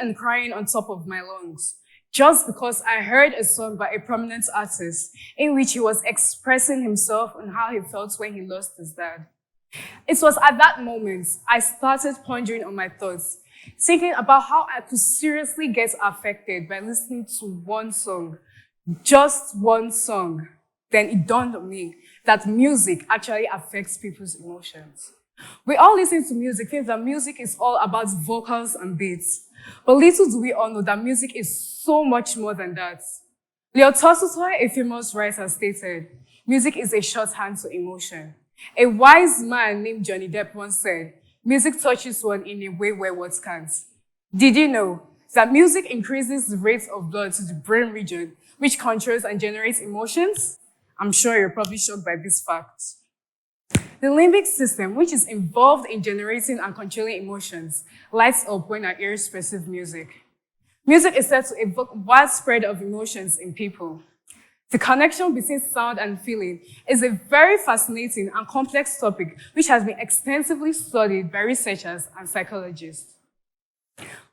and crying on top of my lungs, just because I heard a song by a prominent artist in which he was expressing himself on how he felt when he lost his dad. It was at that moment I started pondering on my thoughts, thinking about how I could seriously get affected by listening to one song, just one song. Then it dawned on me that music actually affects people's emotions. We all listen to music, think that music is all about vocals and beats. But little do we all know that music is so much more than that. Leo Tolstoy, a famous writer, stated, music is a shorthand to emotion. A wise man named Johnny Depp once said, music touches one in a way where words can't. Did you know that music increases the rate of blood to the brain region, which controls and generates emotions? I'm sure you're probably shocked by this fact. The limbic system, which is involved in generating and controlling emotions, lights up when I hear expressive music. Music is said to evoke widespread of emotions in people. The connection between sound and feeling is a very fascinating and complex topic which has been extensively studied by researchers and psychologists.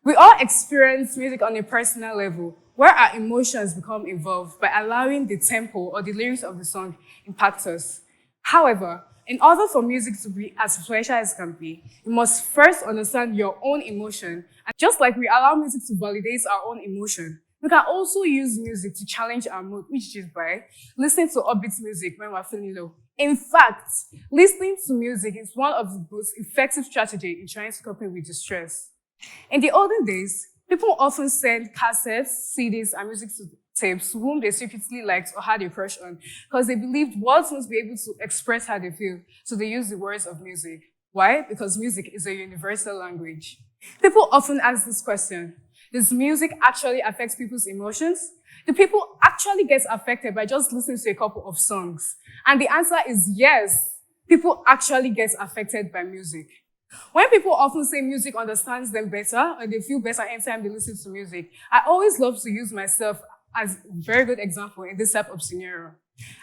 We all experience music on a personal level, where our emotions become involved by allowing the tempo or the lyrics of the song impact us. However, in order for music to be as influential as it can be, you must first understand your own emotion. And just like we allow music to validate our own emotion, we can also use music to challenge our mood, which is by listening to upbeat music when we're feeling low. In fact, listening to music is one of the most effective strategies in trying to cope with distress. In the olden days, people often sent cassettes, CDs, and music tapes to whom they secretly liked or had a crush on because they believed words must be able to express how they feel, so they used the words of music. Why? Because music is a universal language. People often ask this question, does music actually affect people's emotions? Do people actually get affected by just listening to a couple of songs? And the answer is yes, people actually get affected by music. When people often say music understands them better or they feel better anytime they listen to music, I always love to use myself as a very good example in this type of scenario.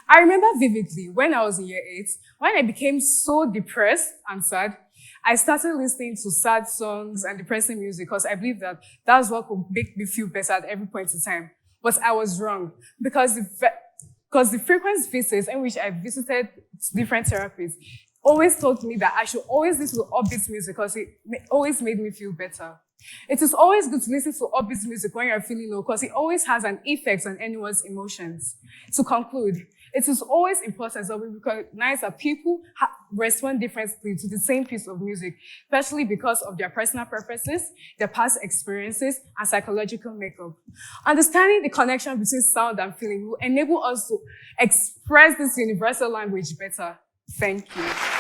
I remember vividly when I was in year 8, when I became so depressed and sad, I started listening to sad songs and depressing music because I believed that that's what could make me feel better at every point in time. But I was wrong because the frequent visits in which I visited different therapies always told me that I should always listen to upbeat music because it always made me feel better. It is always good to listen to upbeat music when you're feeling low because it always has an effect on anyone's emotions. To conclude, it is always important that we recognize that people respond differently to the same piece of music, especially because of their personal preferences, their past experiences, and psychological makeup. Understanding the connection between sound and feeling will enable us to express this universal language better. Thank you.